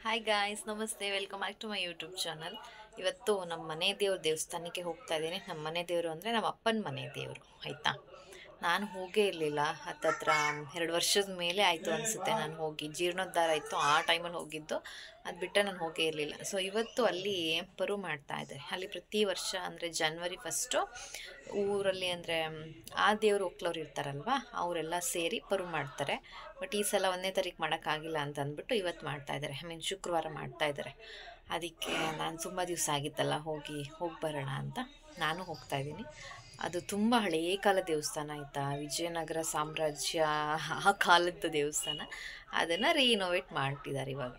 Hi guys, ನಮಸ್ತೆ. Welcome back to my YouTube channel. ಇವತ್ತು ನಮ್ಮ ಮನೆ ದೇವ್ರ ದೇವಸ್ಥಾನಕ್ಕೆ ಹೋಗ್ತಾ ಇದ್ದೀನಿ. ನಮ್ಮ ಮನೆ ದೇವರು ಅಂದರೆ ನಮ್ಮ ಅಪ್ಪನ ಮನೆ ದೇವರು, ಆಯಿತಾ. ನಾನು ಹೋಗೇ ಇರಲಿಲ್ಲ. ಹತ್ತತ್ರ 2 ವರ್ಷದ ಮೇಲೆ ಆಯಿತು ಅನಿಸುತ್ತೆ ನಾನು ಹೋಗಿ. ಜೀರ್ಣೋದ್ಧಾರ ಇತ್ತು ಆ ಟೈಮಲ್ಲಿ ಹೋಗಿದ್ದು. ಅದು ಬಿಟ್ಟರೆ ನಾನು ಹೋಗೇ ಇರಲಿಲ್ಲ. ಸೊ ಇವತ್ತು ಅಲ್ಲಿ ಪರು ಮಾಡ್ತಾ ಇದ್ದಾರೆ. ಅಲ್ಲಿ ಪ್ರತಿ ವರ್ಷ ಅಂದರೆ ಜನವರಿ 1 ಊರಲ್ಲಿ ಅಂದರೆ ಆ ದೇವರು ಒಕ್ಲವ್ರು ಇರ್ತಾರಲ್ವ, ಅವರೆಲ್ಲ ಸೇರಿ ಪರು ಮಾಡ್ತಾರೆ. ಬಟ್ ಈ ಸಲ 1ನೇ ತಾರೀಕು ಮಾಡೋಕ್ಕಾಗಿಲ್ಲ ಅಂತ ಅಂದ್ಬಿಟ್ಟು ಇವತ್ತು ಮಾಡ್ತಾಯಿದ್ದಾರೆ. ಶುಕ್ರವಾರ ಮಾಡ್ತಾಯಿದ್ದಾರೆ. ಅದಕ್ಕೆ ನಾನು ತುಂಬ ದಿವಸ ಆಗಿತ್ತಲ್ಲ ಹೋಗಿ ಬರೋಣ ಅಂತ ನಾನು ಹೋಗ್ತಾಯಿದ್ದೀನಿ. ಅದು ತುಂಬ ಹಳೆಯ ಕಾಲ ದೇವಸ್ಥಾನ ಆಯಿತಾ, ವಿಜಯನಗರ ಸಾಮ್ರಾಜ್ಯ ಆ ಕಾಲದ ದೇವಸ್ಥಾನ. ಅದನ್ನು ರೀಇನೋವೇಟ್ ಮಾಡ್ತಿದ್ದಾರೆ ಇವಾಗ.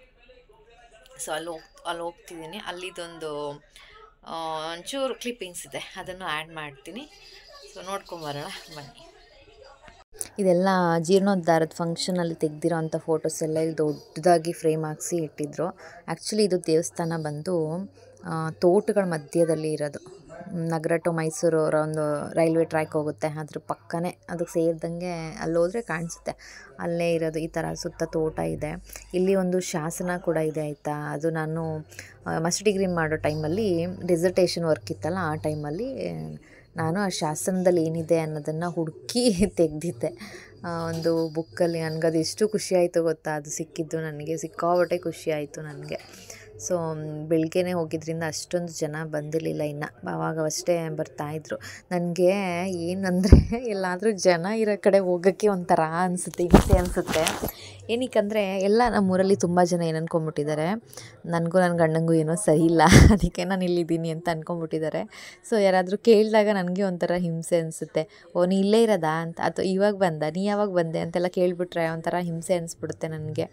ಸೊ ಅಲ್ಲಿ ಹೋಗ್ತಿದ್ದೀನಿ. ಅಲ್ಲಿದೊಂದು ಒಂಚೂರು ಕ್ಲಿಪ್ಪಿಂಗ್ಸ್ ಇದೆ, ಅದನ್ನು ಆ್ಯಡ್ ಮಾಡ್ತೀನಿ. ಸೊ ನೋಡ್ಕೊಂಬರೋಣ ಬನ್ನಿ. ಇದೆಲ್ಲ ಜೀರ್ಣೋದ್ಧಾರದ ಫಂಕ್ಷನಲ್ಲಿ ತೆಗೆದಿರೋ ಅಂಥ ಫೋಟೋಸ್ ಎಲ್ಲ ಇಲ್ಲಿ ದೊಡ್ಡದಾಗಿ ಫ್ರೇಮ್ ಹಾಕ್ಸಿ ಇಟ್ಟಿದ್ರು. ಆ್ಯಕ್ಚುಲಿ ಇದು ದೇವಸ್ಥಾನ ಬಂದು ತೋಟಗಳ ಮಧ್ಯದಲ್ಲಿ ಇರೋದು. ನಗರ ಟು ಮೈಸೂರು ಒಂದು ರೈಲ್ವೆ ಟ್ರ್ಯಾಕ್ ಹೋಗುತ್ತೆ, ಅದ್ರ ಪಕ್ಕನೇ ಅದಕ್ಕೆ ಸೇರಿದಂಗೆ ಅಲ್ಲಿ ಹೋದರೆ ಕಾಣಿಸುತ್ತೆ. ಅಲ್ಲೇ ಇರೋದು. ಈ ಥರ ಸುತ್ತ ತೋಟ ಇದೆ. ಇಲ್ಲಿ ಒಂದು ಶಾಸನ ಕೂಡ ಇದೆ ಆಯಿತಾ. ಅದು ನಾನು ಮಾಸ್ಟರ್ ಡಿಗ್ರಿ ಮಾಡೋ ಟೈಮಲ್ಲಿ ಡಿಸರ್ಟೇಷನ್ ವರ್ಕ್ ಇತ್ತಲ್ಲ, ಆ ಟೈಮಲ್ಲಿ ನಾನು ಆ ಶಾಸನದಲ್ಲಿ ಏನಿದೆ ಅನ್ನೋದನ್ನು ಹುಡುಕಿ ತೆಗೆದಿದ್ದೆ ಒಂದು ಬುಕ್ಕಲ್ಲಿ. ನನಗದು ಎಷ್ಟು ಖುಷಿ ಆಯಿತು ಗೊತ್ತಾ, ಅದು ಸಿಕ್ಕಿದ್ದು ನನಗೆ. ಸಿಕ್ಕಾಪಟ್ಟೆ ಖುಷಿ ಆಯಿತು ನನಗೆ. ಸೊ ಬೆಳಗ್ಗೆನೇ ಹೋಗಿದ್ದರಿಂದ ಅಷ್ಟೊಂದು ಜನ ಬಂದಿರಲಿಲ್ಲ ಇನ್ನು, ಆವಾಗವಷ್ಟೇ ಬರ್ತಾಯಿದ್ರು. ನನಗೆ ಏನಂದರೆ ಎಲ್ಲಾದರೂ ಜನ ಇರೋ ಕಡೆ ಹೋಗೋಕ್ಕೆ ಒಂಥರ ಅನಿಸುತ್ತೆ, ಹಿಂಸೆ ಅನಿಸುತ್ತೆ. ಏನಕ್ಕಂದರೆ ಎಲ್ಲ ನಮ್ಮೂರಲ್ಲಿ ತುಂಬ ಜನ ಏನು ಅಂದ್ಕೊಂಬಿಟ್ಟಿದ್ದಾರೆ, ನನಗೂ ನನ್ನ ಗಂಡಂಗೂ ಏನೋ ಸರಿ ಇಲ್ಲ, ಅದಕ್ಕೆ ನಾನು ಇಲ್ಲಿದ್ದೀನಿ ಅಂತ ಅಂದ್ಕೊಂಬಿಟ್ಟಿದ್ದಾರೆ. ಸೊ ಯಾರಾದರೂ ಕೇಳಿದಾಗ ನನಗೆ ಒಂಥರ ಹಿಂಸೆ ಅನಿಸುತ್ತೆ. ಓ, ನೀ ಇಲ್ಲೇ ಇರೋದಾ ಅಂತ, ಅಥವಾ ಇವಾಗ ನೀ ಯಾವಾಗ ಬಂದೆ ಅಂತೆಲ್ಲ ಕೇಳಿಬಿಟ್ರೆ ಒಂಥರ ಹಿಂಸೆ ಅನಿಸ್ಬಿಡುತ್ತೆ ನನಗೆ.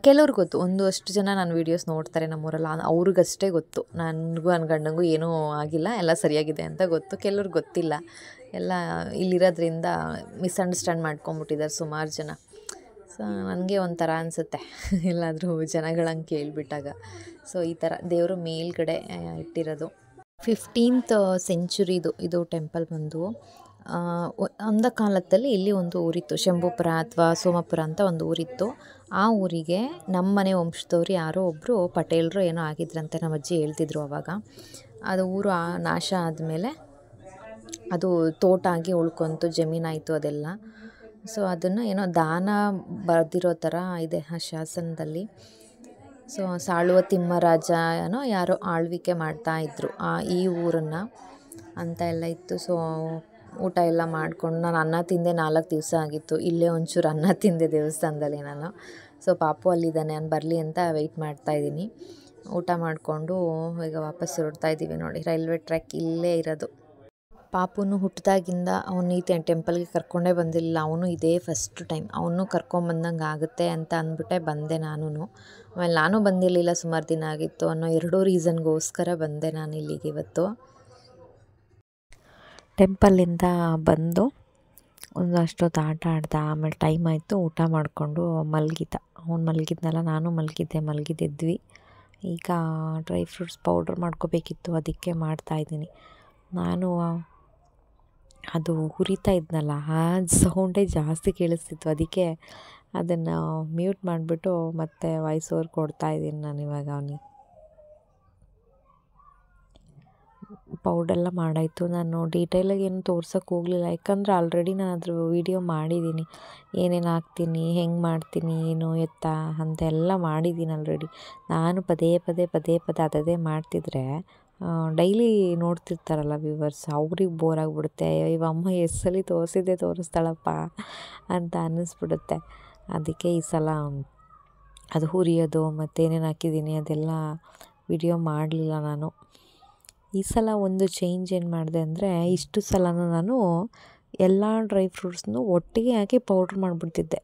ಕೆಲವ್ರಿಗೆ ಗೊತ್ತು, ಅಷ್ಟು ಜನ ನನ್ನ ವೀಡಿಯೋಸ್ ನೋಡ್ತಾರೆ ನಮ್ಮೂರಲ್ಲಿ, ಅವ್ರಿಗಷ್ಟೇ ಗೊತ್ತು ನನಗೂ ನನ್ನ ಗಂಡಂಗೂ ಏನೂ ಆಗಿಲ್ಲ, ಎಲ್ಲ ಸರಿಯಾಗಿದೆ ಅಂತ ಗೊತ್ತು. ಕೆಲವ್ರಿಗೆ ಗೊತ್ತಿಲ್ಲ. ಎಲ್ಲ ಇಲ್ಲಿರೋದ್ರಿಂದ ಮಿಸ್ಅಂಡರ್ಸ್ಟ್ಯಾಂಡ್ ಮಾಡ್ಕೊಂಬಿಟ್ಟಿದ್ದಾರೆ ಸುಮಾರು ಜನ. ಸೊ ನನಗೆ ಒಂಥರ ಅನಿಸುತ್ತೆ ಎಲ್ಲಾದರೂ ಜನಗಳಂಗೆ ಕೇಳಿಬಿಟ್ಟಾಗ. ಸೊ ಈ ಥರ ದೇವರು ಮೇಲ್ಗಡೆ ಇಟ್ಟಿರೋದು. 15th ಸೆಂಚುರಿದು ಇದು ಟೆಂಪಲ್ ಬಂದು. ಒಂದು ಕಾಲದಲ್ಲಿ ಇಲ್ಲಿ ಒಂದು ಊರಿತ್ತು, ಶಂಭುಪುರ ಅಥವಾ ಸೋಮಪುರ ಅಂತ ಒಂದು ಊರಿತ್ತು. ಆ ಊರಿಗೆ ನಮ್ಮ ಮನೆ ವಂಶದವ್ರು ಯಾರೋ ಒಬ್ಬರು ಪಟೇಲರು ಏನೋ ಆಗಿದ್ರಂತೆ, ನಮ್ಮ ಅಜ್ಜಿ ಹೇಳ್ತಿದ್ರು ಅವಾಗ. ಅದು ಊರು ನಾಶ ಆದಮೇಲೆ ಅದು ತೋಟ ಆಗಿ ಉಳ್ಕೊಂತು, ಜಮೀನಾಯಿತು ಅದೆಲ್ಲ. ಸೊ ಅದನ್ನು ಏನೋ ದಾನ ಬರೆದಿರೋ ಥರ ಇದೆ ಆ ಶಾಸನದಲ್ಲಿ. ಸೊ ಸಾಳುವ ತಿಮ್ಮರಾಜ ಏನೋ ಯಾರೋ ಆಳ್ವಿಕೆ ಮಾಡ್ತಾಯಿದ್ರು ಈ ಊರನ್ನು ಅಂತ ಎಲ್ಲ ಇತ್ತು. ಸೊ ಊಟ ಎಲ್ಲ ಮಾಡ್ಕೊಂಡು ನಾನು ಅನ್ನ ತಿಂದೆ, 4 ದಿವಸ ಆಗಿತ್ತು. ಇಲ್ಲೇ ಒಂಚೂರು ಅನ್ನ ತಿಂದೆ ದೇವಸ್ಥಾನದಲ್ಲಿ ನಾನು. ಸೊ ಪಾಪು ಅಲ್ಲಿದ್ದಾನೆ, ನಾನು ಬರಲಿ ಅಂತ ವೆಯ್ಟ್ ಮಾಡ್ತಾಯಿದ್ದೀನಿ. ಊಟ ಮಾಡಿಕೊಂಡು ಈಗ ವಾಪಸ್ ಹೊರಡ್ತಾಯಿದ್ದೀವಿ. ನೋಡಿ, ರೈಲ್ವೆ ಟ್ರ್ಯಾಕ್ ಇಲ್ಲೇ ಇರೋದು. ಪಾಪುನು ಹುಟ್ಟಿದಾಗಿಂದ ಅವನು ಈ ಟೆಂಪಲ್ಗೆ ಕರ್ಕೊಂಡೇ ಬಂದಿರಲಿಲ್ಲ. ಅವನು ಇದೇ ಫಸ್ಟ್ ಟೈಮ್. ಅವನು ಕರ್ಕೊಂಬಂದಂಗೆ ಆಗುತ್ತೆ ಅಂತ ಅಂದ್ಬಿಟ್ಟೆ ಬಂದೆ ನಾನು. ಆಮೇಲೆ ನಾನು ಬಂದಿರಲಿಲ್ಲ, ಸುಮಾರು ದಿನ ಆಗಿತ್ತು ಅನ್ನೋ 2 ರೀಸನ್ಗೋಸ್ಕರ ಬಂದೆ ನಾನು ಇಲ್ಲಿಗೆ ಇವತ್ತು. ಟೆಂಪಲ್ಲಿಂದ ಬಂದು ಒಂದು ಅಷ್ಟೊತ್ತು ಆಟ ಆಡ್ದ. ಆಮೇಲೆ ಟೈಮ್ ಆಯಿತು, ಊಟ ಮಾಡಿಕೊಂಡು ಮಲಗಿದ್ದ. ಅವ್ನು ಮಲಗಿದ್ನಲ್ಲ, ನಾನು ಮಲಗಿದ್ದಿದ್ವಿ. ಈಗ ಡ್ರೈ ಫ್ರೂಟ್ಸ್ ಪೌಡ್ರ್ ಮಾಡ್ಕೋಬೇಕಿತ್ತು, ಅದಕ್ಕೆ ಮಾಡ್ತಾಯಿದ್ದೀನಿ ನಾನು. ಅದು ಹುರಿತಾ ಇದ್ನಲ್ಲ, ಆ ಸೌಂಡೇ ಜಾಸ್ತಿ ಕೇಳಿಸ್ತಿತ್ತು. ಅದಕ್ಕೆ ಅದನ್ನು ಮ್ಯೂಟ್ ಮಾಡಿಬಿಟ್ಟು ಮತ್ತೆ ವಾಯ್ಸ್ ಓವರ್ ಕೊಡ್ತಾಯಿದ್ದೀನಿ ನಾನು ಇವಾಗ ಅವನಿಗೆ. ಪೌಡ್ರೆಲ್ಲ ಮಾಡಾಯಿತು. ನಾನು ಡೀಟೇಲಾಗಿ ಏನು ತೋರ್ಸೋಕ್ಕೆ ಹೋಗಲಿಲ್ಲ, ಯಾಕಂದರೆ ಆಲ್ರೆಡಿ ನಾನು ಅದ್ರ ವೀಡಿಯೋ ಮಾಡಿದ್ದೀನಿ. ಏನೇನು ಹಾಕ್ತೀನಿ, ಹೆಂಗೆ ಮಾಡ್ತೀನಿ, ಏನು ಎತ್ತ ಅಂತೆಲ್ಲ ಮಾಡಿದ್ದೀನಿ ಆಲ್ರೆಡಿ. ನಾನು ಪದೇ ಅದೇ ಮಾಡ್ತಿದ್ರೆ ಡೈಲಿ ನೋಡ್ತಿರ್ತಾರಲ್ಲ ವ್ಯೂವರ್ಸ್, ಅವ್ರಿಗೆ ಬೋರ್ ಆಗಿಬಿಡುತ್ತೆ. ಅಮ್ಮ ಎಷ್ಟು ಸಲ ತೋರಿಸ್ತಾಳಪ್ಪ ಅಂತ ಅನ್ನಿಸ್ಬಿಡುತ್ತೆ. ಅದಕ್ಕೆ ಈ ಸಲ ಅದು ಹುರಿಯೋದು ಮತ್ತು ಏನೇನು ಹಾಕಿದ್ದೀನಿ ಅದೆಲ್ಲ ವಿಡಿಯೋ ಮಾಡಲಿಲ್ಲ ನಾನು. ಈ ಸಲ ಒಂದು ಚೇಂಜ್ ಏನು ಮಾಡಿದೆ ಅಂದರೆ, ಇಷ್ಟು ಸಲನೂ ನಾನು ಎಲ್ಲ ಡ್ರೈ ಫ್ರೂಟ್ಸ್ನು ಒಟ್ಟಿಗೆ ಹಾಕಿ ಪೌಡ್ರ್ ಮಾಡಿಬಿಡ್ತಿದ್ದೆ.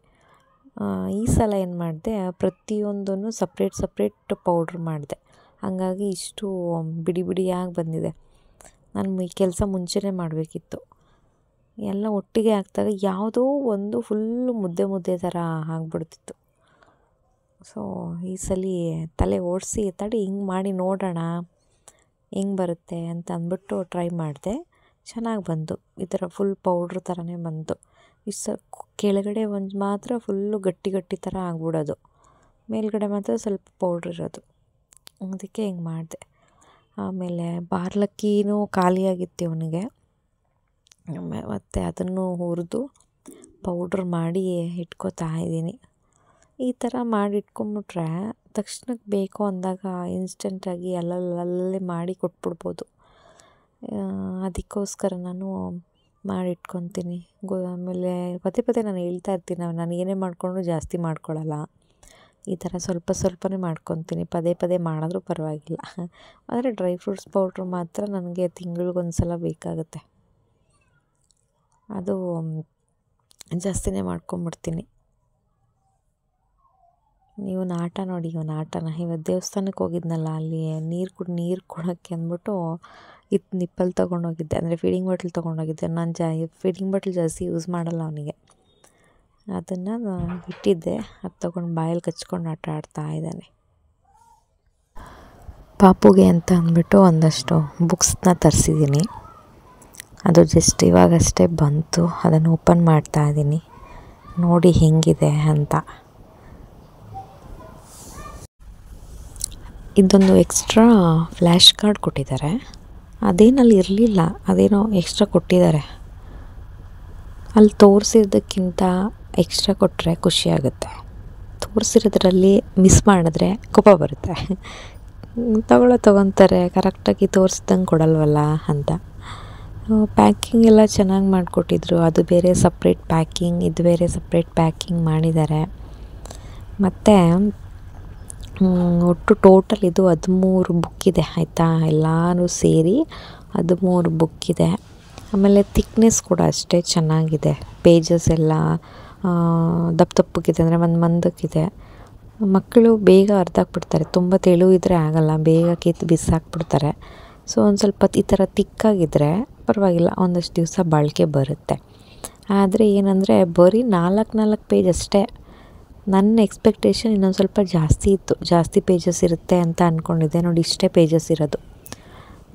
ಈ ಸಲ ಏನು ಮಾಡಿದೆ, ಪ್ರತಿಯೊಂದನ್ನು ಸಪ್ರೇಟ್ ಪೌಡ್ರ್ ಮಾಡಿದೆ. ಹಾಗಾಗಿ ಇಷ್ಟು ಬಿಡಿಯಾಗಿ ಬಂದಿದೆ. ನಾನು ಈ ಕೆಲಸ ಮುಂಚೆನೇ ಮಾಡಬೇಕಿತ್ತು. ಎಲ್ಲ ಒಟ್ಟಿಗೆ ಹಾಕಿದಾಗ ಯಾವುದೋ ಒಂದು ಫುಲ್ಲು ಮುದ್ದೆ ಥರ ಆಗಿಬಿಡ್ತಿತ್ತು. ಸೊ ಈ ಸಲ ತಲೆ ಓಡಿಸಿ ಹಿಂಗೆ ಮಾಡಿ ನೋಡೋಣ ಹೆಂಗೆ ಬರುತ್ತೆ ಅಂತ ಅಂದ್ಬಿಟ್ಟು ಟ್ರೈ ಮಾಡಿದೆ. ಚೆನ್ನಾಗಿ ಬಂತು. ಈ ಥರ ಫುಲ್ ಪೌಡ್ರ್ ಥರನೇ ಬಂತು. ಕೆಳಗಡೆ ಒಂದು ಮಾತ್ರ ಫುಲ್ಲು ಗಟ್ಟಿ ಥರ ಆಗ್ಬಿಡೋದು. ಮೇಲ್ಗಡೆ ಮಾತ್ರ ಸ್ವಲ್ಪ ಪೌಡ್ರ್ ಇರೋದು. ಅದಕ್ಕೆ ಹಿಂಗೆ ಮಾಡಿದೆ. ಆಮೇಲೆ ಬಾರ್ಲಕ್ಕಿನೂ ಖಾಲಿಯಾಗಿತ್ತು ಇವನಿಗೆ. ಮತ್ತು ಅದನ್ನು ಹುರಿದು ಪೌಡ್ರ್ ಮಾಡಿ ಇಟ್ಕೋತಾ ಇದ್ದೀನಿ. ಈ ಥರ ಮಾಡಿ ಇಟ್ಕೊಂಬಿಟ್ರೆ ತಕ್ಷಣಕ್ಕೆ ಬೇಕು ಅಂದಾಗ ಇನ್ಸ್ಟೆಂಟಾಗಿ ಅಲ್ಲಲ್ಲೇ ಮಾಡಿ ಕೊಟ್ಬಿಡ್ಬೋದು. ಅದಕ್ಕೋಸ್ಕರ ನಾನು ಮಾಡಿಟ್ಕೊತೀನಿ. ಆಮೇಲೆ ಪದೇ ಪದೇ ನಾನು ಹೇಳ್ತಾ ಇರ್ತೀನಿ, ನಾನು ಏನೇ ಮಾಡಿಕೊಂಡ್ರು ಜಾಸ್ತಿ ಮಾಡ್ಕೊಳ್ಳಲ್ಲ. ಈ ಥರ ಸ್ವಲ್ಪ ಸ್ವಲ್ಪನೇ ಮಾಡ್ಕೊತೀನಿ. ಪದೇ ಪದೇ ಮಾಡಿದ್ರೂ ಪರವಾಗಿಲ್ಲ. ಆದರೆ ಡ್ರೈ ಫ್ರೂಟ್ಸ್ ಪೌಡ್ರ್ ಮಾತ್ರ ನನಗೆ ತಿಂಗಳಿಗೊಂದು ಸಲ ಬೇಕಾಗುತ್ತೆ. ಅದು ಜಾಸ್ತಿನೇ ಮಾಡ್ಕೊಂಬಿಡ್ತೀನಿ. ಇವನ ಆಟ ನೋಡಿ, ಇವನ ಆಟನ ಇವತ್ತು ದೇವಸ್ಥಾನಕ್ಕೆ ಹೋಗಿದ್ನಲ್ಲ, ಅಲ್ಲಿ ನೀರು ಕೊಡೋಕ್ಕೆ ಅಂದ್ಬಿಟ್ಟು ನಿಪ್ಪಲ್ಲಿ ತೊಗೊಂಡೋಗಿದ್ದೆ, ಅಂದರೆ ಫೀಡಿಂಗ್ ಬಾಟ್ಲ್ ತೊಗೊಂಡೋಗಿದ್ದೆ. ನಾನು ಫೀಡಿಂಗ್ ಬಾಟ್ಲ್ ಜಾಸ್ತಿ ಯೂಸ್ ಮಾಡಲ್ಲ ಅವನಿಗೆ. ಅದನ್ನು ಇಟ್ಟಿದ್ದೆ, ಅದು ತೊಗೊಂಡು ಬಾಯಲ್ಲಿ ಕಚ್ಕೊಂಡು ಆಟ ಆಡ್ತಾ ಇದ್ದಾನೆ. ಪಾಪುಗೆ ಅಂತ ಅಂದ್ಬಿಟ್ಟು ಒಂದಷ್ಟು ಬುಕ್ಸ್ನ ತರಿಸಿದ್ದೀನಿ. ಅದು ಜಸ್ಟ್ ಇವಾಗಷ್ಟೇ ಬಂತು, ಅದನ್ನು ಓಪನ್ ಮಾಡ್ತಾ ಇದ್ದೀನಿ, ನೋಡಿ ಹೆಂಗಿದೆ ಅಂತ. ಇದೊಂದು ಎಕ್ಸ್ಟ್ರಾ ಫ್ಲ್ಯಾಶ್ ಕಾರ್ಡ್ ಕೊಟ್ಟಿದ್ದಾರೆ. ಅದೇನಲ್ಲಿ ಇರಲಿಲ್ಲ, ಅದೇನೋ ಎಕ್ಸ್ಟ್ರಾ ಕೊಟ್ಟಿದ್ದಾರೆ. ಅಲ್ಲಿ ತೋರಿಸಿದ್ದಕ್ಕಿಂತ ಎಕ್ಸ್ಟ್ರಾ ಕೊಟ್ಟರೆ ಖುಷಿಯಾಗುತ್ತೆ. ತೋರಿಸಿರೋದ್ರಲ್ಲಿ ಮಿಸ್ ಮಾಡಿದ್ರೆ ಕೋಪ ಬರುತ್ತೆ. ತೊಗೊತಾರೆ, ಕರೆಕ್ಟಾಗಿ ತೋರಿಸ್ದಂಗೆ ಕೊಡಲ್ವಲ್ಲ ಅಂತ. ಪ್ಯಾಕಿಂಗ್ ಎಲ್ಲ ಚೆನ್ನಾಗಿ ಮಾಡಿಕೊಟ್ಟಿದ್ರು. ಅದು ಬೇರೆ ಸಪ್ರೇಟ್ ಪ್ಯಾಕಿಂಗ್, ಇದು ಬೇರೆ ಸಪ್ರೇಟ್ ಪ್ಯಾಕಿಂಗ್ ಮಾಡಿದ್ದಾರೆ. ಮತ್ತು ಒಟ್ಟು ಟೋಟಲ್ ಇದು 13 ಬುಕ್ ಇದೆ ಆಯಿತಾ, ಎಲ್ಲನೂ ಸೇರಿ 13 ಬುಕ್ ಇದೆ. ಆಮೇಲೆ ಥಿಕ್ನೆಸ್ ಕೂಡ ಅಷ್ಟೇ ಚೆನ್ನಾಗಿದೆ. ಪೇಜಸ್ ಎಲ್ಲ ದಪ್ಪಗಿದೆ, ಅಂದರೆ ಮಂದಕ್ಕಿದೆ. ಮಕ್ಕಳು ಬೇಗ ಅರ್ಧಾಕ್ಬಿಡ್ತಾರೆ, ತುಂಬ ತೆಳು ಇದ್ದರೆ ಆಗಲ್ಲ, ಬೇಗ ಕಿತ್ತು ಬಿಸಾಕ್ಬಿಡ್ತಾರೆ. ಸೊ ಒಂದು ಸ್ವಲ್ಪ ಈ ಥರ ತಿಕ್ಕಾಗಿದ್ದರೆ ಪರವಾಗಿಲ್ಲ, ಒಂದಷ್ಟು ದಿವಸ ಬಾಳಿಕೆ ಬರುತ್ತೆ. ಆದರೆ ಏನಂದರೆ ಬರೀ 4 ಪೇಜ್ ಅಷ್ಟೇ. ನನ್ನ ಎಕ್ಸ್ಪೆಕ್ಟೇಷನ್ ಇನ್ನೊಂದು ಸ್ವಲ್ಪ ಜಾಸ್ತಿ ಇತ್ತು, ಜಾಸ್ತಿ ಪೇಜಸ್ ಇರುತ್ತೆ ಅಂತ ಅಂದ್ಕೊಂಡಿದ್ದೆ. ನೋಡಿ, ಇಷ್ಟೇ ಪೇಜಸ್ ಇರೋದು,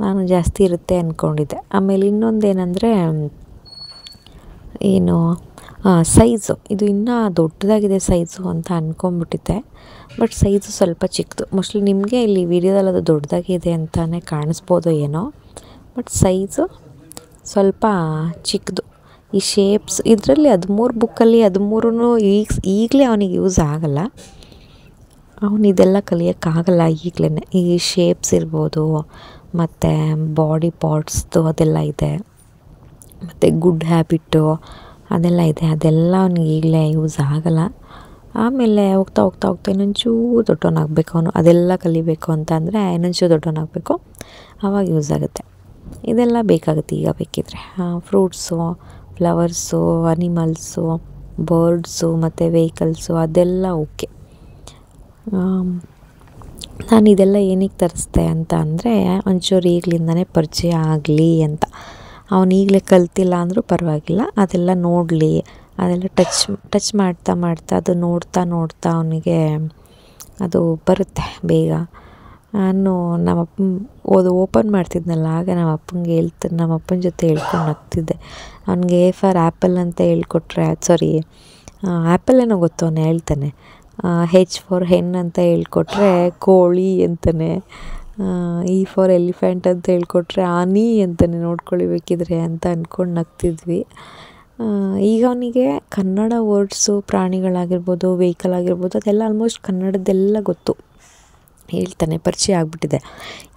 ನಾನು ಜಾಸ್ತಿ ಇರುತ್ತೆ ಅಂದ್ಕೊಂಡಿದ್ದೆ. ಆಮೇಲೆ ಇನ್ನೊಂದೇನೆಂದರೆ ಸೈಜು, ಇದು ಇನ್ನೂ ದೊಡ್ಡದಾಗಿದೆ ಸೈಜು ಅಂತ ಅಂದ್ಕೊಂಬಿಟ್ಟಿದ್ದೆ. ಬಟ್ ಸೈಜು ಸ್ವಲ್ಪ ಚಿಕ್ಕದು. ಮೋಸ್ಟ್ಲಿ ನಿಮಗೆ ಇಲ್ಲಿ ವಿಡಿಯೋದಲ್ಲಿ ಅದು ದೊಡ್ಡದಾಗಿದೆ ಅಂತಲೇ ಕಾಣಿಸ್ಬೋದು ಏನೋ, ಬಟ್ ಸೈಜು ಸ್ವಲ್ಪ ಚಿಕ್ಕದು. ಈ ಶೇಪ್ಸ್ ಇದರಲ್ಲಿ 13 ಬುಕ್ಕಲ್ಲಿ 13 ಈಗಲೇ ಅವನಿಗೆ ಯೂಸ್ ಆಗಲ್ಲ. ಅವನು ಇದೆಲ್ಲ ಕಲಿಯೋಕ್ಕಾಗಲ್ಲ ಈಗಲೇ. ಈ ಶೇಪ್ಸ್ ಇರ್ಬೋದು, ಮತ್ತು ಬಾಡಿ ಪಾರ್ಟ್ಸ್ದು ಅದೆಲ್ಲ ಇದೆ, ಮತ್ತು ಗುಡ್ ಹ್ಯಾಬಿಟ್ಟು ಅದೆಲ್ಲ ಇದೆ. ಅದೆಲ್ಲ ಅವನಿಗೆ ಈಗಲೇ ಯೂಸ್ ಆಗಲ್ಲ. ಆಮೇಲೆ ಹೋಗ್ತಾ ಇನ್ನೊಂಚೂರು ದೊಡ್ಡವನಾಗಬೇಕು ಅವನು, ಅದೆಲ್ಲ ಕಲಿಬೇಕು ಅಂತ ಅಂದರೆ ಇನ್ನೊಂಚೂರು ದೊಡ್ಡವನಾಗಬೇಕು, ಆವಾಗ ಯೂಸ್ ಆಗುತ್ತೆ. ಇದೆಲ್ಲ ಬೇಕಾಗುತ್ತೆ ಈಗ ಬೇಕಿದ್ರೆ. ಫ್ರೂಟ್ಸು, ಫ್ಲವರ್ಸು, ಅನಿಮಲ್ಸು, ಬರ್ಡ್ಸು ಮತ್ತು ವೆಹಿಕಲ್ಸು ಅದೆಲ್ಲ ಓಕೆ. ನಾನು ಇದೆಲ್ಲ ಏನಕ್ಕೆ ತರಿಸ್ದೆ ಅಂತ ಅಂದರೆ ಒಂಚೂರು ಈಗಲಿಂದನೇ ಪರಿಚಯ ಆಗಲಿ ಅಂತ. ಅವನು ಈಗಲೇ ಕಲ್ತಿಲ್ಲ ಅಂದರೂ ಪರವಾಗಿಲ್ಲ, ಅದೆಲ್ಲ ನೋಡಲಿ, ಅದೆಲ್ಲ ಟಚ್ ಮಾಡ್ತಾ ಅದು ನೋಡ್ತಾ ಅವನಿಗೆ ಅದು ಬರುತ್ತೆ ಬೇಗ. ನಾನು ಓಪನ್ ಮಾಡ್ತಿದ್ನಲ್ಲ, ಆಗ ನಮ್ಮ ಅಪ್ಪನ ಜೊತೆ ಹೇಳ್ಕೊಂಡು ನಗ್ತಿದ್ದೆ. ಅವನಿಗೆ A ಫಾರ್ ಆ್ಯಪಲ್ ಅಂತ ಹೇಳ್ಕೊಟ್ರೆ, ಆ್ಯಪಲ್ ಏನೋ ಗೊತ್ತು ಅವನು ಹೇಳ್ತಾನೆ. H ಫಾರ್ ಹೆನ್ ಅಂತ ಹೇಳ್ಕೊಟ್ರೆ ಕೋಳಿ ಅಂತಾನೆ, E ಫಾರ್ ಎಲಿಫೆಂಟ್ ಅಂತ ಹೇಳ್ಕೊಟ್ರೆ ಆನಿ ಅಂತಾನೆ, ನೋಡ್ಕೊಳ್ಳಿ ಬೇಕಿದ್ರೆ ಅಂತ ಅಂದ್ಕೊಂಡು ನಗ್ತಿದ್ವಿ. ಈಗ ಅವನಿಗೆ ಕನ್ನಡ ವರ್ಡ್ಸು, ಪ್ರಾಣಿಗಳಾಗಿರ್ಬೋದು, ವೆಹಿಕಲ್ ಆಗಿರ್ಬೋದು, ಅದೆಲ್ಲ ಆಲ್ಮೋಸ್ಟ್ ಕನ್ನಡದ್ದೆಲ್ಲ ಗೊತ್ತು, ಹೇಳ್ತಾನೆ, ಪರಿಚಯ ಆಗಿಬಿಟ್ಟಿದೆ.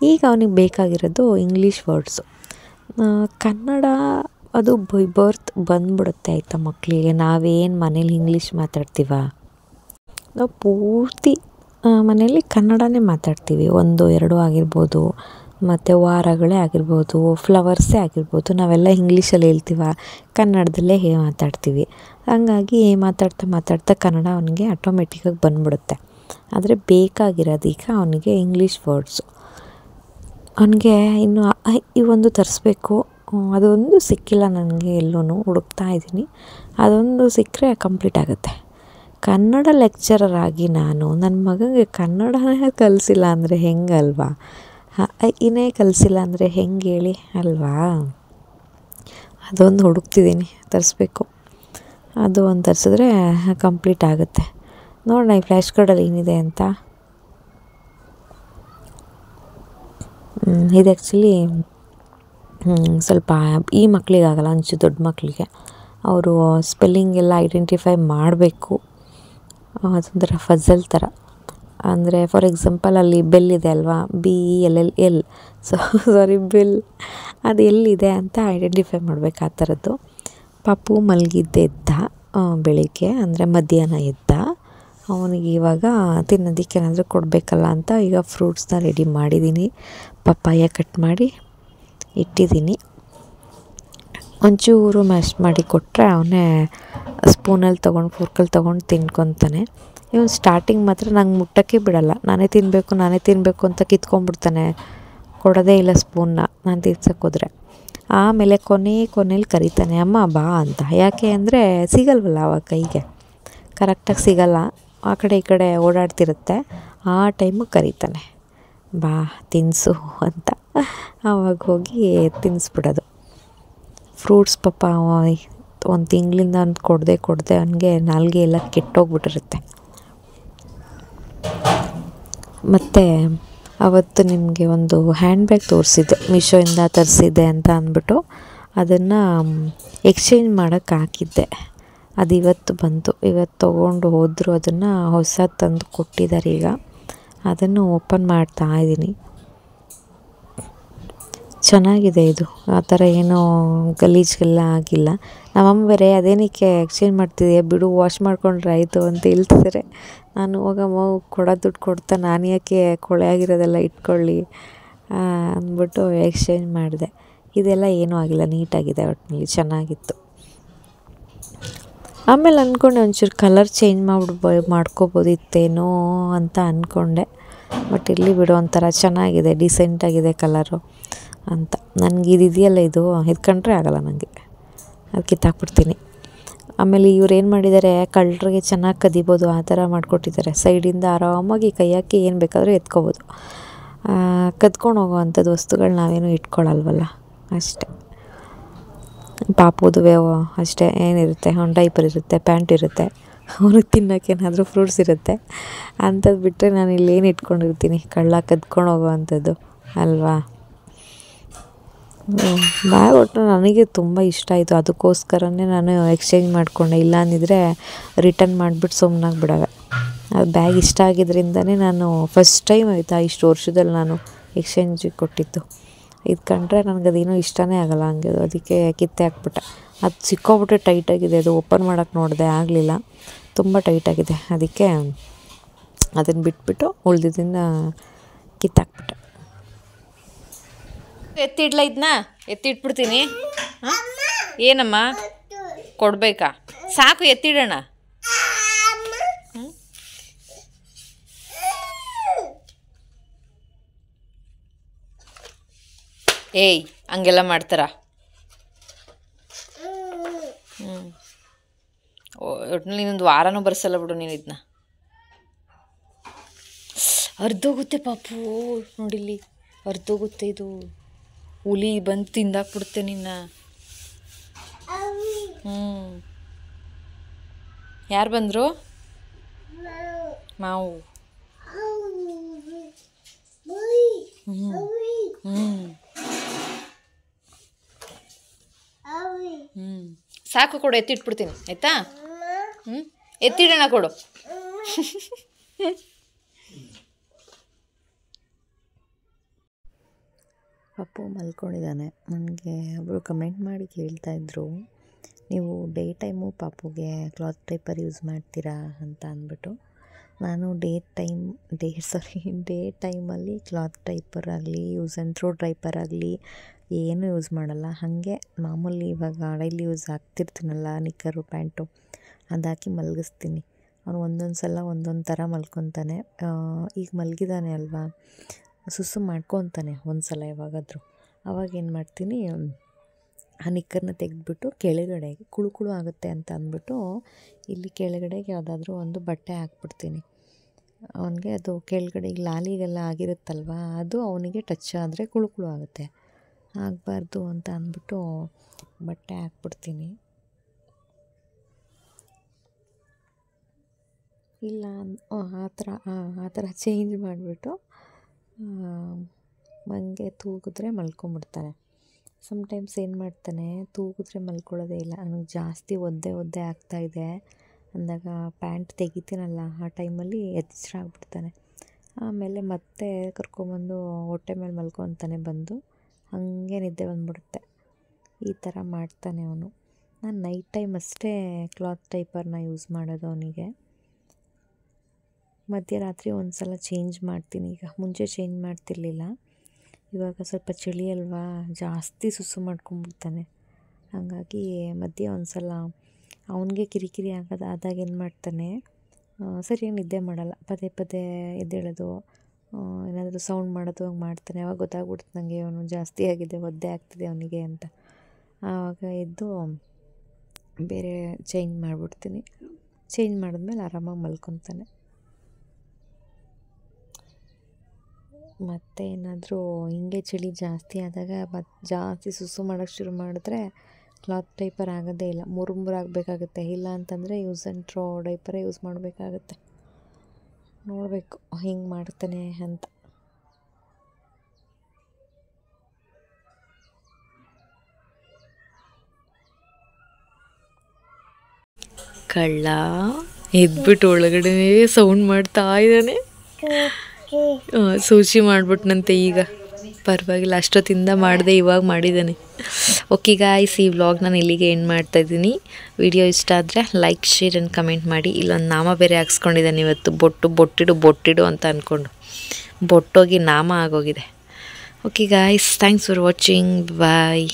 ಈಗ ಅವನಿಗೆ ಬೇಕಾಗಿರೋದು ಇಂಗ್ಲೀಷ್ ವರ್ಡ್ಸು. ಕನ್ನಡ ಅದು ಬರ್ತ್ ಬಂದ್ಬಿಡುತ್ತೆ ಆಯಿತಾ ಮಕ್ಕಳಿಗೆ. ನಾವೇನು ಮನೇಲಿ ಇಂಗ್ಲೀಷ್ ಮಾತಾಡ್ತೀವ, ನಾವು ಪೂರ್ತಿ ಮನೆಯಲ್ಲಿ ಕನ್ನಡನೇ ಮಾತಾಡ್ತೀವಿ. 1-2 ಆಗಿರ್ಬೋದು, ಮತ್ತು ವಾರಗಳೇ ಆಗಿರ್ಬೋದು, ಫ್ಲವರ್ಸೇ ಆಗಿರ್ಬೋದು, ನಾವೆಲ್ಲ ಇಂಗ್ಲೀಷಲ್ಲಿ ಹೇಳ್ತೀವ, ಕನ್ನಡದಲ್ಲೇ ಮಾತಾಡ್ತೀವಿ. ಹಾಗಾಗಿ ಮಾತಾಡ್ತಾ ಕನ್ನಡ ಅವನಿಗೆ ಆಟೋಮೆಟಿಕ್ಕಾಗಿ ಬಂದ್ಬಿಡುತ್ತೆ. ಆದರೆ ಬೇಕಾಗಿರೋದು ಈಗ ಅವನಿಗೆ ಇಂಗ್ಲೀಷ್ ವರ್ಡ್ಸು. ಅವನಿಗೆ ಇನ್ನು ಇವೊಂದು ತರಿಸ್ಬೇಕು, ಅದೊಂದು ಸಿಕ್ಕಿಲ್ಲ ನನಗೆ, ಎಲ್ಲೂ ಹುಡುಕ್ತಾ ಇದ್ದೀನಿ. ಅದೊಂದು ಸಿಕ್ಕರೆ ಕಂಪ್ಲೀಟ್ ಆಗುತ್ತೆ. ಕನ್ನಡ ಲೆಕ್ಚರರ್ ಆಗಿ ನಾನು ನನ್ನ ಮಗನಿಗೆ ಕನ್ನಡನೇ ಕಲಿಸಿಲ್ಲ ಅಂದರೆ ಹೆಂಗಲ್ವಾ, ಇನ್ನೇ ಕಲಿಸಿಲ್ಲ ಅಂದರೆ ಹೆಂಗೆ ಹೇಳಿ ಅಲ್ವಾ. ಅದೊಂದು ಹುಡುಕ್ತಿದ್ದೀನಿ, ತರಿಸ್ಬೇಕು. ಅದು ಒಂದು ತರಿಸಿದ್ರೆ ಕಂಪ್ಲೀಟ್ ಆಗುತ್ತೆ. ನೋಡೋಣ ಈ ಫ್ಲ್ಯಾಶ್ ಕಾರ್ಡಲ್ಲಿ ಏನಿದೆ ಅಂತ. ಇದು ಆ್ಯಕ್ಚುಲಿ ಸ್ವಲ್ಪ ಈ ಮಕ್ಕಳಿಗಾಗಲ್ಲ, ಒಂಚೂರು ದೊಡ್ಡ ಮಕ್ಕಳಿಗೆ. ಅವರು ಸ್ಪೆಲ್ಲಿಂಗ್ ಎಲ್ಲ ಐಡೆಂಟಿಫೈ ಮಾಡಬೇಕು. ಅದೊಂಥರ ಫಝಲ್ ಥರ. ಅಂದರೆ ಫಾರ್ ಎಕ್ಸಾಂಪಲ್ ಅಲ್ಲಿ ಬೆಲ್ ಇದೆ ಅಲ್ವಾ, BELL, ಸಾರಿ ಬೆಲ್, ಅದು ಎಲ್ಲಿದೆ ಅಂತ ಐಡೆಂಟಿಫೈ ಮಾಡಬೇಕು, ಆ ಥರದ್ದು. ಪಾಪು ಮಲಗಿದ್ದೆ ಎದ್ದ ಬೆಳಿಗ್ಗೆ, ಅಂದರೆ ಮಧ್ಯಾಹ್ನ ಎದ್ದ. ಅವನಿಗೆ ಇವಾಗ ತಿನ್ನೋದಕ್ಕೆ ಏನಾದರೂ ಕೊಡಬೇಕಲ್ಲ ಅಂತ ಈಗ ಫ್ರೂಟ್ಸ್ನ ರೆಡಿ ಮಾಡಿದ್ದೀನಿ. ಪಪ್ಪಾಯ ಕಟ್ ಮಾಡಿ ಇಟ್ಟಿದ್ದೀನಿ. ಒಂಚೂರು ಮ್ಯಾಶ್ ಮಾಡಿ ಕೊಟ್ಟರೆ ಅವನೇ ಸ್ಪೂನಲ್ಲಿ ತೊಗೊಂಡು ಫೋರ್ಕಲ್ಲಿ ತೊಗೊಂಡು ತಿನ್ಕೊತಾನೆ. ಇವನು ಸ್ಟಾರ್ಟಿಂಗ್ ಮಾತ್ರ ನಂಗೆ ಮುಟ್ಟೋಕ್ಕೆ ಬಿಡಲ್ಲ, ನಾನೇ ತಿನ್ನಬೇಕು ಅಂತ ಕಿತ್ಕೊಂಡ್ಬಿಡ್ತಾನೆ, ಕೊಡೋದೇ ಇಲ್ಲ ಸ್ಪೂನ್ನ ನಾನು ತಿನ್ಸಕ್ಕೆ ಹೋದರೆ. ಆಮೇಲೆ ಕೊನೆಯಲ್ಲಿ ಕರೀತಾನೆ, ಅಮ್ಮ ಬಾ ಅಂತ. ಯಾಕೆ ಅಂದರೆ ಸಿಗಲ್ವಲ್ಲ ಅವಾಗ ಕೈಗೆ, ಕರೆಕ್ಟಾಗಿ ಸಿಗಲ್ಲ, ಆ ಕಡೆ ಈ ಕಡೆ ಓಡಾಡ್ತಿರುತ್ತೆ. ಆ ಟೈಮಿಗೆ ಕರೀತಾನೆ, ಬಾ ತಿನ್ನಿಸು ಅಂತ. ಆವಾಗ ಹೋಗಿ ತಿನ್ನಿಸ್ಬಿಡೋದು. ಫ್ರೂಟ್ಸ್ ಪಾಪ ಒಂದು ತಿಂಗಳಿಂದ ಅಂತ ಕೊಡದೆ ಅವನಿಗೆ ನಾಲಿಗೆ ಎಲ್ಲ ಕೆಟ್ಟೋಗ್ಬಿಟ್ಟಿರುತ್ತೆ. ಮತ್ತು ಅವತ್ತು ನಿಮಗೆ ಒಂದು ಹ್ಯಾಂಡ್ ಬ್ಯಾಗ್ ತೋರಿಸಿದ್ದೆ, ಮೀಶೋಯಿಂದ ತರಿಸಿದ್ದೆ ಅಂತ ಅಂದ್ಬಿಟ್ಟು. ಅದನ್ನು ಎಕ್ಸ್ಚೇಂಜ್ ಮಾಡೋಕ್ಕೆ ಹಾಕಿದ್ದೆ. ಅದು ಇವತ್ತು ಬಂತು, ಇವತ್ತು ತೊಗೊಂಡು ಹೋದರು. ಅದನ್ನು ಹೊಸ ತಂದು ಕೊಟ್ಟಿದ್ದಾರೆ. ಈಗ ಅದನ್ನು ಓಪನ್ ಮಾಡ್ತಾ ಇದ್ದೀನಿ. ಚೆನ್ನಾಗಿದೆ ಇದು, ಆ ಥರ ಏನೋ ಗಲೀಜೆಲ್ಲ ಆಗಿಲ್ಲ. ನಮ್ಮಮ್ಮ ಬೇರೆ ಅದೇನಕ್ಕೆ ಎಕ್ಸ್ಚೇಂಜ್ ಮಾಡ್ತಿದ್ದೀಯ, ಬಿಡು ವಾಶ್ ಮಾಡ್ಕೊಂಡ್ರೆ ಆಯಿತು ಅಂತ ಹೇಳ್ತಿದ್ದಾರೆ. ನಾನು ಹೋಗಮ್ಮ ಕೊಡೋ ದುಡ್ಡು ಕೊಡ್ತಾ ನಾನು ಯಾಕೆ ಕೊಳೆ ಆಗಿರೋದೆಲ್ಲ ಇಟ್ಕೊಳ್ಳಿ ಅಂದ್ಬಿಟ್ಟು ಎಕ್ಸ್ಚೇಂಜ್ ಮಾಡಿದೆ. ಇದೆಲ್ಲ ಏನೂ ಆಗಿಲ್ಲ, ನೀಟಾಗಿದೆ, ಒಟ್ಟಿನಲ್ಲಿ ಚೆನ್ನಾಗಿತ್ತು. ಆಮೇಲೆ ಅಂದ್ಕೊಂಡೆ ಒಂಚೂರು ಕಲರ್ ಚೇಂಜ್ ಮಾಡ್ಕೋಬೋದಿತ್ತೇನೋ ಅಂತ ಅಂದ್ಕೊಂಡೆ. ಬಟ್ ಇಲ್ಲಿ ಬಿಡು, ಒಂಥರ ಚೆನ್ನಾಗಿದೆ, ಡಿಸೆಂಟಾಗಿದೆ ಕಲರು ಅಂತ. ನನಗೆ ಇದೆಯಲ್ಲ, ಇದು ಕಂಡ್ರೆ ಆಗೋಲ್ಲ ನನಗೆ, ಅದು ಕಿತ್ತಾಕ್ಬಿಡ್ತೀನಿ. ಆಮೇಲೆ ಇವ್ರು ಏನು ಮಾಡಿದ್ದಾರೆ, ಕಳ್ಳರಿಗೆ ಚೆನ್ನಾಗಿ ಕದಿಬೋದು ಆ ಥರ ಮಾಡಿಕೊಟ್ಟಿದ್ದಾರೆ. ಸೈಡಿಂದ ಆರಾಮಾಗಿ ಕೈ ಹಾಕಿ ಏನು ಬೇಕಾದರೂ ಎತ್ಕೋಬೋದು. ಕದ್ಕೊಂಡು ಹೋಗೋವಂಥದ್ದು ವಸ್ತುಗಳು ನಾವೇನು ಇಟ್ಕೊಳ್ಳಲ್ವಲ್ಲ, ಅಷ್ಟೇ. ಪಾಪುದು ಅಷ್ಟೇ, ಏನಿರುತ್ತೆ, ಒಂದು ಡೈಪರ್ ಇರುತ್ತೆ, ಪ್ಯಾಂಟ್ ಇರುತ್ತೆ, ಅವ್ರಿಗೆ ತಿನ್ನೋಕ್ಕೇನಾದರೂ ಫ್ರೂಟ್ಸ್ ಇರುತ್ತೆ. ಅಂಥದ್ದು ಬಿಟ್ಟರೆ ನಾನು ಇಲ್ಲೇನು ಇಟ್ಕೊಂಡಿರ್ತೀನಿ, ಕಳ್ಳ ಕದ್ಕೊಂಡು ಹೋಗೋವಂಥದ್ದು ಅಲ್ವಾ. ಬ್ಯಾಗ್ ಒಟ್ಟು ನನಗೆ ತುಂಬ ಇಷ್ಟ ಆಯಿತು, ಅದಕ್ಕೋಸ್ಕರನೇ ನಾನು ಎಕ್ಸ್ಚೇಂಜ್ ಮಾಡಿಕೊಂಡೆ. ಇಲ್ಲ ಅಂದಿದ್ರೆ ರಿಟರ್ನ್ ಮಾಡಿಬಿಟ್ಟು ಸುಮ್ಮನಾಗ್ಬಿಡವೆ. ಅದು ಬ್ಯಾಗ್ ಇಷ್ಟ ಆಗಿದ್ದರಿಂದನೇ ನಾನು ಫಸ್ಟ್ ಟೈಮ್ ಆಯಿತಾ ಇಷ್ಟು ವರ್ಷದಲ್ಲಿ ನಾನು ಎಕ್ಸ್ಚೇಂಜಿಗೆ ಕೊಟ್ಟಿದ್ದು. ಇದು ಕಂಡ್ರೆ ನನಗದೇನೋ ಇಷ್ಟನೇ ಆಗೋಲ್ಲ ಹಂಗೆ, ಅದಕ್ಕೆ ಕಿತ್ತೆ ಹಾಕ್ಬಿಟ್ಟೆ. ಅದು ಸಿಕ್ಕೋಬಿಟ್ಟೆ ಟೈಟಾಗಿದೆ, ಅದು ಓಪನ್ ಮಾಡೋಕ್ಕೆ ನೋಡಿದೆ, ಆಗಲಿಲ್ಲ, ತುಂಬ ಟೈಟಾಗಿದೆ. ಅದಕ್ಕೆ ಅದನ್ನು ಬಿಟ್ಬಿಟ್ಟು ಉಳ್ದಿದ್ದನ್ನು ಕಿತ್ತಾಕ್ಬಿಟ್ಟೆ. ಎತ್ತಿಡ್ಲ ಇದನ್ನ ಎತ್ತಿಟ್ಬಿಡ್ತೀನಿ. ಹಾಂ ಏನಮ್ಮ ಕೊಡಬೇಕಾ? ಸಾಕು, ಎತ್ತಿಡೋಣ. ಏಯ್ ಹಂಗೆಲ್ಲ ಮಾಡ್ತಾರ? ಒಟ್ಟಿನಲ್ಲಿ ಇನ್ನೊಂದು ವಾರನೂ ಬರ್ಸಲ್ಲ ಬಿಡು ನೀನು ಇದನ್ನ. ಅರ್ಧೋಗುತ್ತೆ ಪಾಪು, ನೋಡಿಲ್ಲಿ ಅರ್ಧೋಗುತ್ತೆ. ಇದು ಹುಲಿ ಬಂದು ತಿಂದಾಕ್ಬಿಡುತ್ತೆ ನಿನ್ನ. ಯಾರು ಬಂದರು? ಮಾವು. ಸಾಕು, ಕೊಡು, ಎತ್ತಿಟ್ಬಿಡ್ತೀನಿ ಆಯಿತಾ? ಎತ್ತಿಡೋಣ, ಕೊಡು. ಪಪ್ಪು ಮಲ್ಕೊಂಡಿದ್ದಾನೆ. ನನಗೆ ಒಬ್ಬರು ಕಮೆಂಟ್ ಮಾಡಿ ಕೇಳ್ತಾಯಿದ್ರು, ನೀವು ಡೇ ಟೈಮು ಪಾಪುಗೆ ಕ್ಲಾತ್ ಡೈಪರ್ ಯೂಸ್ ಮಾಡ್ತೀರಾ ಅಂತ ಅಂದ್ಬಿಟ್ಟು. ನಾನು ಡೇ ಟೈಮಲ್ಲಿ ಕ್ಲಾತ್ ಡೈಪರ್ ಆಗಲಿ, ಯೂಸ್ ಆ್ಯಂಡ್ ಥ್ರೋ ಡೈಪರ್ ಆಗಲಿ ಏನೂ ಯೂಸ್ ಮಾಡಲ್ಲ. ಹಾಗೆ ಮಾಮೂಲಿ ಇವಾಗ ಡೈಲಿ ಯೂಸ್ ಆಗ್ತಿರ್ತೀನಲ್ಲ, ನಿಕ್ಕರು ಪ್ಯಾಂಟು ಅದು ಹಾಕಿ ಮಲಗಿಸ್ತೀನಿ. ಅವನು ಒಂದೊಂದು ಸಲ ಒಂದೊಂದು ಥರ ಮಲ್ಕೊತಾನೆ. ಈಗ ಮಲಗಿದ್ದಾನೆ ಅಲ್ವಾ, ಸುಸು ಮಾಡ್ಕೊತಾನೆ ಒಂದು ಸಲ ಯಾವಾಗಾದರೂ. ಅವಾಗೇನು ಮಾಡ್ತೀನಿ, ಆ ನಿಕ್ಕರ್ನ ತೆಗೆದ್ಬಿಟ್ಟು ಕೆಳಗಡೆಗೆ ಕುಳು ಆಗುತ್ತೆ ಅಂತ ಅಂದ್ಬಿಟ್ಟು ಇಲ್ಲಿ ಕೆಳಗಡೆಗೆ ಯಾವುದಾದ್ರೂ ಒಂದು ಬಟ್ಟೆ ಹಾಕ್ಬಿಡ್ತೀನಿ ಅವನಿಗೆ. ಅದು ಕೆಳಗಡೆ ಈಗ ಲಾಲಿಗೆಲ್ಲ ಆಗಿರುತ್ತಲ್ವ, ಅದು ಅವನಿಗೆ ಟಚ್ ಆದರೆ ಕುಳು ಆಗುತ್ತೆ, ಆಗಬಾರ್ದು ಅಂತ ಅಂದ್ಬಿಟ್ಟು ಬಟ್ಟೆ ಹಾಕ್ಬಿಡ್ತೀನಿ. ಇಲ್ಲ ಆ ಥರ ಚೇಂಜ್ ಮಾಡಿಬಿಟ್ಟು ಹಂಗೆ ತೂಗಿದ್ರೆ ಮಲ್ಕೊಂಬಿಡ್ತಾನೆ. ಸಮ್ಟೈಮ್ಸ್ ಏನು ಮಾಡ್ತಾನೆ, ತೂಗಿದ್ರೆ ಮಲ್ಕೊಳ್ಳೋದೇ ಇಲ್ಲ. ನನಗೆ ಜಾಸ್ತಿ ಒದ್ದೆ ಆಗ್ತಾಯಿದೆ ಅಂದಾಗ ಪ್ಯಾಂಟ್ ತೆಗಿತೀನಲ್ಲ, ಆ ಟೈಮಲ್ಲಿ ಎಚ್ಚರ ಆಗ್ಬಿಡ್ತಾನೆ. ಆಮೇಲೆ ಮತ್ತೆ ಕರ್ಕೊಂಬಂದು ಹೊಟ್ಟೆ ಮೇಲೆ ಮಲ್ಕೊತಾನೆ, ಬಂದು ಹಾಗೆ ನಿದ್ದೆ ಬಂದ್ಬಿಡುತ್ತೆ. ಈ ಥರ ಮಾಡ್ತಾನೆ ಅವನು. ನಾನು ನೈಟ್ ಟೈಮ್ ಅಷ್ಟೇ ಕ್ಲಾತ್ ಡೈಪರ್ನ ಯೂಸ್ ಮಾಡೋದು ಅವನಿಗೆ. ಮಧ್ಯರಾತ್ರಿ ಒಂದು ಸಲ ಚೇಂಜ್ ಮಾಡ್ತೀನಿ. ಈಗ ಮುಂಚೆ ಚೇಂಜ್ ಮಾಡ್ತಿರ್ಲಿಲ್ಲ, ಇವಾಗ ಸ್ವಲ್ಪ ಚಳಿ ಅಲ್ವಾ, ಜಾಸ್ತಿ ಸುಸ್ಸು ಮಾಡ್ಕೊಂಬಿಡ್ತಾನೆ. ಹಾಗಾಗಿ ಮಧ್ಯೆ ಒಂದು ಸಲ ಅವನಿಗೆ ಕಿರಿಕಿರಿ ಆದಾಗ ಏನು ಮಾಡ್ತಾನೆ, ಸರಿಯಾಗಿ ನಿದ್ದೆ ಮಾಡಲ್ಲ, ಪದೇ ಪದೇ ಎದ್ದೇಳೋದು, ಏನಾದರೂ ಸೌಂಡ್ ಮಾಡೋದು ಹಂಗೆ ಮಾಡ್ತಾನೆ. ಆವಾಗ ಗೊತ್ತಾಗ್ಬಿಡುತ್ತೆ ನನಗೆ ಅವನು ಜಾಸ್ತಿ ಆಗಿದೆ, ಒದ್ದೆ ಆಗ್ತಿದೆ ಅವನಿಗೆ ಅಂತ. ಆವಾಗ ಎದ್ದು ಬೇರೆ ಚೇಂಜ್ ಮಾಡಿಬಿಡ್ತೀನಿ. ಚೇಂಜ್ ಮಾಡಿದ್ಮೇಲೆ ಆರಾಮಾಗಿ ಮಲ್ಕೊತಾನೆ. ಮತ್ತು ಏನಾದರೂ ಹಿಂಗೆ ಚಳಿ ಜಾಸ್ತಿ ಆದಾಗ ಜಾಸ್ತಿ ಸುಸ್ಸು ಮಾಡೋಕ್ಕೆ ಶುರು ಮಾಡಿದ್ರೆ ಕ್ಲಾತ್ ಡೈಪರ್ ಆಗೋದೇ ಇಲ್ಲ, ಮೂರು ಆಗಬೇಕಾಗುತ್ತೆ. ಇಲ್ಲ ಅಂತಂದರೆ ಯೂಸ್ ಆ್ಯಂಡ್ ಥ್ರೋ ಡೈಪರೇ ಯೂಸ್ ಮಾಡಬೇಕಾಗತ್ತೆ. ನೋಡಬೇಕು ಹಿಂಗೆ ಮಾಡ್ತಾನೆ ಅಂತ. ಕಳ್ಳ ಎದ್ಬಿಟ್ಟು ಒಳಗಡೆ ಸೌಂಡ್ ಮಾಡ್ತಾ ಇದ್ದಾನೆ. ಸೂಚಿ ಮಾಡ್ಬಿಟ್ನಂತೆ ಈಗ. ಪರವಾಗಿಲ್ಲ, ಅಷ್ಟೊತ್ತಿಂದ ಮಾಡಿದೆ, ಇವಾಗ ಮಾಡಿದ್ದಾನೆ. ಓಕೆ ಗಾಯ್ಸ್, ಈ ವ್ಲಾಗ್ ನಾನು ಇಲ್ಲಿಗೆ ಎಂಡ್ ಮಾಡ್ತಾಯಿದ್ದೀನಿ. ವಿಡಿಯೋ ಇಷ್ಟ ಆದರೆ ಲೈಕ್, ಶೇರ್ ಆ್ಯಂಡ್ ಕಮೆಂಟ್ ಮಾಡಿ. ಇಲ್ಲೊಂದು ನಾಮ ಬೇರೆ ಹಾಕ್ಸ್ಕೊಂಡಿದ್ದಾನೆ ಇವತ್ತು, ಬೊಟ್ಟಿಡು ಅಂತ ಅಂದ್ಕೊಂಡು ಬೊಟ್ಟೋಗಿ ನಾಮ ಆಗೋಗಿದೆ. Okay guys, thanks for watching, bye.